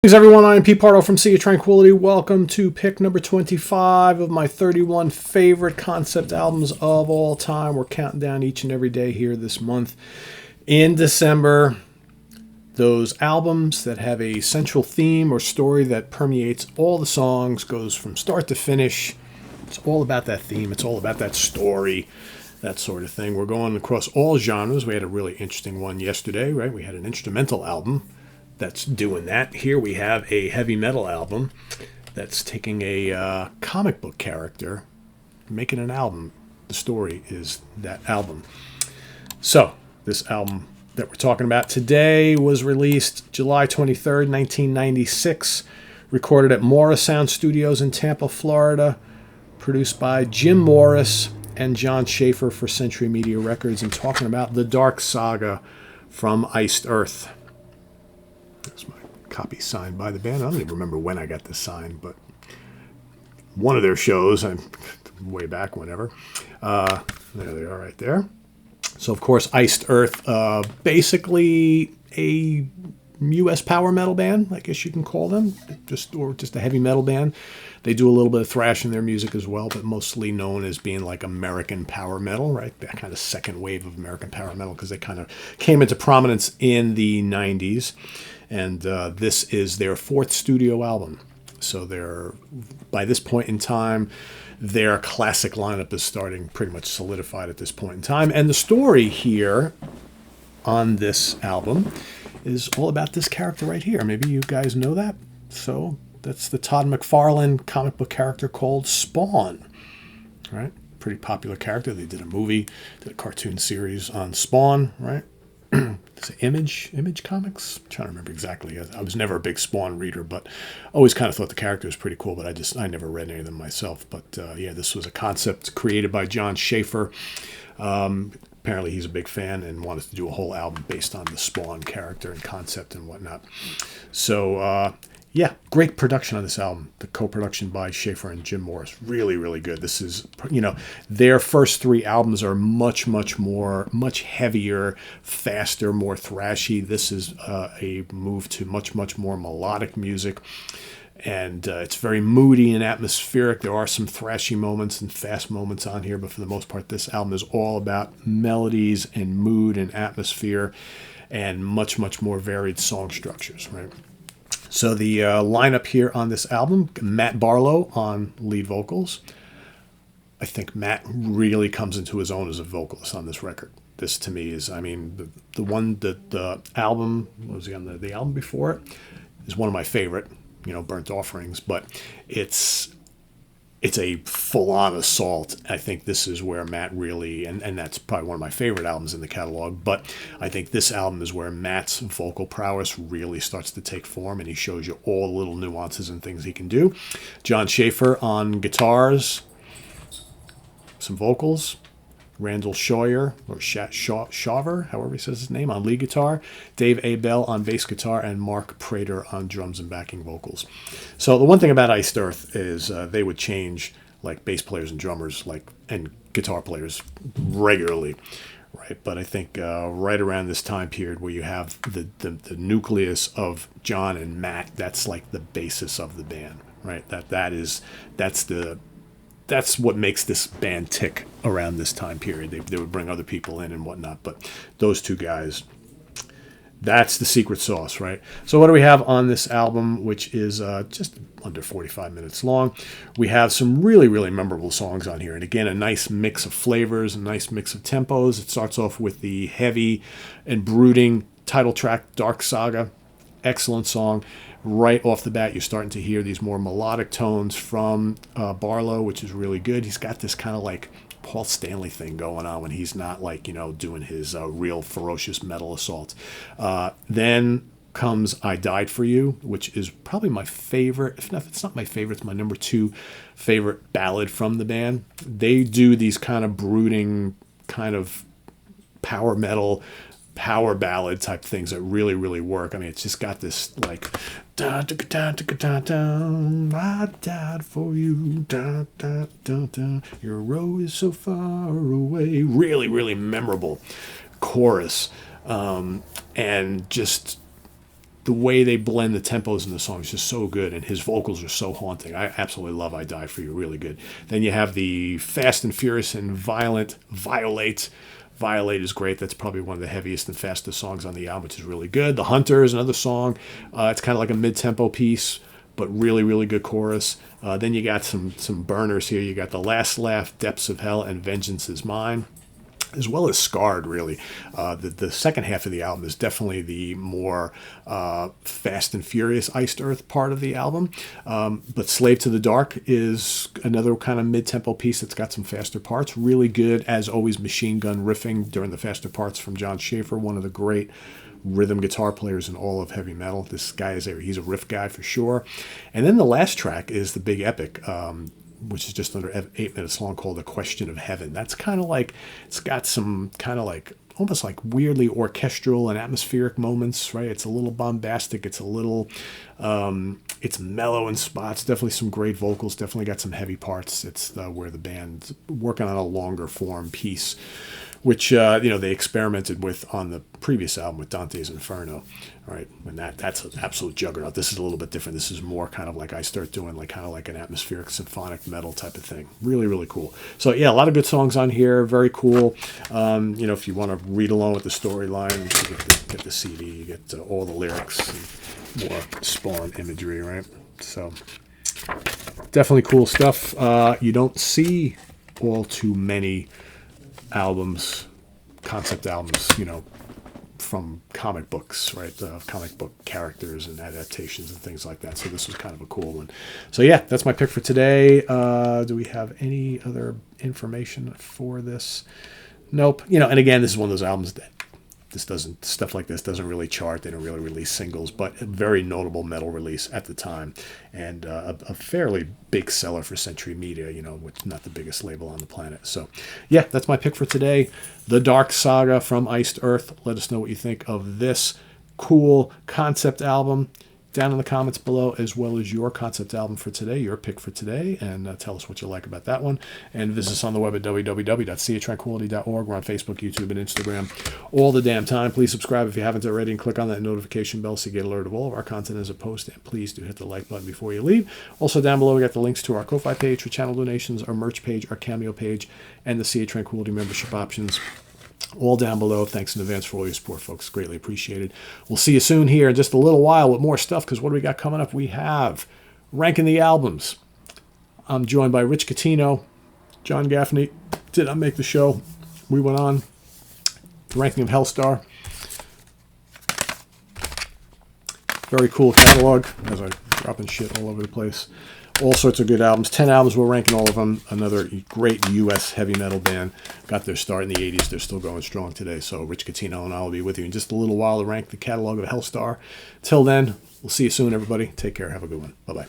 Thanks everyone, I am Pete Pardo from Sea of Tranquility. Welcome to pick number 25 of my 31 favorite concept albums of all time. We're counting down each and every day here this month in December. Those albums that have a central theme or story that permeates all the songs, goes from start to finish. It's all about that theme. It's all about that story, that sort of thing. We're going across all genres. We had a really interesting one yesterday, right? We had an instrumental album that's doing that. Here we have a heavy metal album that's taking a comic book character, making an album. The story is that album. So, this album that we're talking about today was released July 23rd, 1996, recorded at Morris Sound Studios in Tampa, Florida, produced by Jim Morris and John Schaefer for Century Media Records, and talking about The Dark Saga from Iced Earth. That's my copy signed by the band. I don't even remember when I got this signed, but one of their shows, way back whenever. There they are right there. So, of course, Iced Earth, basically a U.S. power metal band, I guess you can call them, or just a heavy metal band. They do a little bit of thrash in their music as well, but mostly known as being like American power metal, right? That kind of second wave of American power metal, because they kind of came into prominence in the 90s. And this is their fourth studio album. So by this point in time, their classic lineup is starting pretty much solidified at this point in time. And the story here on this album is all about this character right here. Maybe you guys know that. So that's the Todd McFarlane comic book character called Spawn. Right? Pretty popular character. They did a movie, did a cartoon series on Spawn, right? It's Image Comics. I'm trying to remember exactly. I was never a big Spawn reader, but always kind of thought the character was pretty cool, but I never read any of them myself. But yeah, this was a concept created by John Schaefer. Apparently he's a big fan and wanted to do a whole album based on the Spawn character and concept and whatnot. So yeah, great production on this album. The co-production by Schaefer and Jim Morris. Really, really good. This is, their first three albums are much heavier, faster, more thrashy. This is a move to much more melodic music. And it's very moody and atmospheric. There are some thrashy moments and fast moments on here, but for the most part, this album is all about melodies and mood and atmosphere and much more varied song structures, right? So the lineup here on this album, Matt Barlow on lead vocals. I think Matt really comes into his own as a vocalist on this record. This to me is, the album, what was he on the album before it, is one of my favorite, Burnt Offerings, but it's a full-on assault. I think this is where Matt really, and that's probably one of my favorite albums in the catalog, but I think this album is where Matt's vocal prowess really starts to take form, and he shows you all the little nuances and things he can do. John Schaefer on guitars, some vocals. Randall Scheuer, or Shaver, however he says his name, on lead guitar. Dave Abell on bass guitar, and Mark Prater on drums and backing vocals. So the one thing about Iced Earth is they would change like bass players and drummers and guitar players regularly, right? But I think right around this time period where you have the nucleus of John and Matt, that's like the basis of the band, right? That's what makes this band tick around this time period. They would bring other people in and whatnot, but those two guys, that's the secret sauce, right? So what do we have on this album, which is just under 45 minutes long? We have some really, really memorable songs on here. And again, a nice mix of flavors, a nice mix of tempos. It starts off with the heavy and brooding title track, Dark Saga. Excellent song. Right off the bat, you're starting to hear these more melodic tones from Barlow, which is really good. He's got this kind of like Paul Stanley thing going on when he's not doing his real ferocious metal assault. Then comes I Died For You, which is probably my favorite. If it's not my favorite, it's my number 2 favorite ballad from the band. They do these kind of brooding, kind of power metal, power ballad type things that really, really work. I mean, it's just got this like da da da da da, I died for you, da da da da, your road is so far away. Really, really memorable chorus, and just the way they blend the tempos in the song is just so good, and his vocals are so haunting. I absolutely love I Die For You, really good. Then you have the Fast and Furious and Violent Violate. Violate is great. That's probably one of the heaviest and fastest songs on the album, which is really good. The Hunter is another song. It's kind of like a mid-tempo piece, but really, really good chorus. Then you got some burners here. You got The Last Laugh, Depths of Hell, and Vengeance Is Mine, as well as Scarred, really. The second half of the album is definitely the more Fast and Furious Iced Earth part of the album. But Slave to the Dark is another kind of mid-tempo piece that's got some faster parts. Really good, as always, machine gun riffing during the faster parts from John Schaefer, one of the great rhythm guitar players in all of heavy metal. This guy he's a riff guy for sure. And then the last track is the big epic, which is just under 8 minutes long, called A Question of Heaven. That's kind of like, it's got some kind of like, almost like weirdly orchestral and atmospheric moments, right? It's a little bombastic. It's a little, it's mellow in spots. Definitely some great vocals. Definitely got some heavy parts. It's where the band's working on a longer form piece, which they experimented with on the previous album with Dante's Inferno, right? And that's an absolute juggernaut. This is a little bit different. This is more kind of like I start doing like kind of like an atmospheric symphonic metal type of thing. Really, really cool. So yeah, a lot of good songs on here. Very cool. If you want to read along with the storyline, you get the CD, you get all the lyrics, and more Spawn imagery, right? So definitely cool stuff. You don't see all too many albums, concept albums, from comic books, right? Comic book characters and adaptations and things like that. So this was kind of a cool one. So yeah, that's my pick for today. Do we have any other information for this? Nope. And again, this is one of those albums that stuff like this doesn't really chart. They don't really release singles, but a very notable metal release at the time, and a fairly big seller for Century Media, which not the biggest label on the planet. So yeah, that's my pick for today. The Dark Saga from Iced Earth. Let us know what you think of this cool concept album down in the comments below, as well as your concept album for today, your pick for today, and tell us what you like about that one. And visit us on the web at www.seaoftranquility.org. We're on Facebook, YouTube, and Instagram all the damn time. Please subscribe if you haven't already, and click on that notification bell so you get alerted of all of our content as a post. And please do hit the like button before you leave. Also down below, we got the links to our Ko-Fi page for channel donations, our merch page, our Cameo page, and the Sea of Tranquility membership options. All down below. Thanks in advance for all your support, folks. Greatly appreciated. We'll see you soon here in just a little while with more stuff, because what do we got coming up? We have Ranking the Albums. I'm joined by Rich Catino. John Gaffney did not make the show. We went on. The Ranking of Hellstar. Very cool catalog, as I'm dropping shit all over the place. All sorts of good albums. 10 albums, we're ranking all of them. Another great U.S. heavy metal band. Got their start in the 80s. They're still going strong today. So Rich Catino and I will be with you in just a little while to rank the catalog of Hellstar. Till then, we'll see you soon, everybody. Take care. Have a good one. Bye-bye.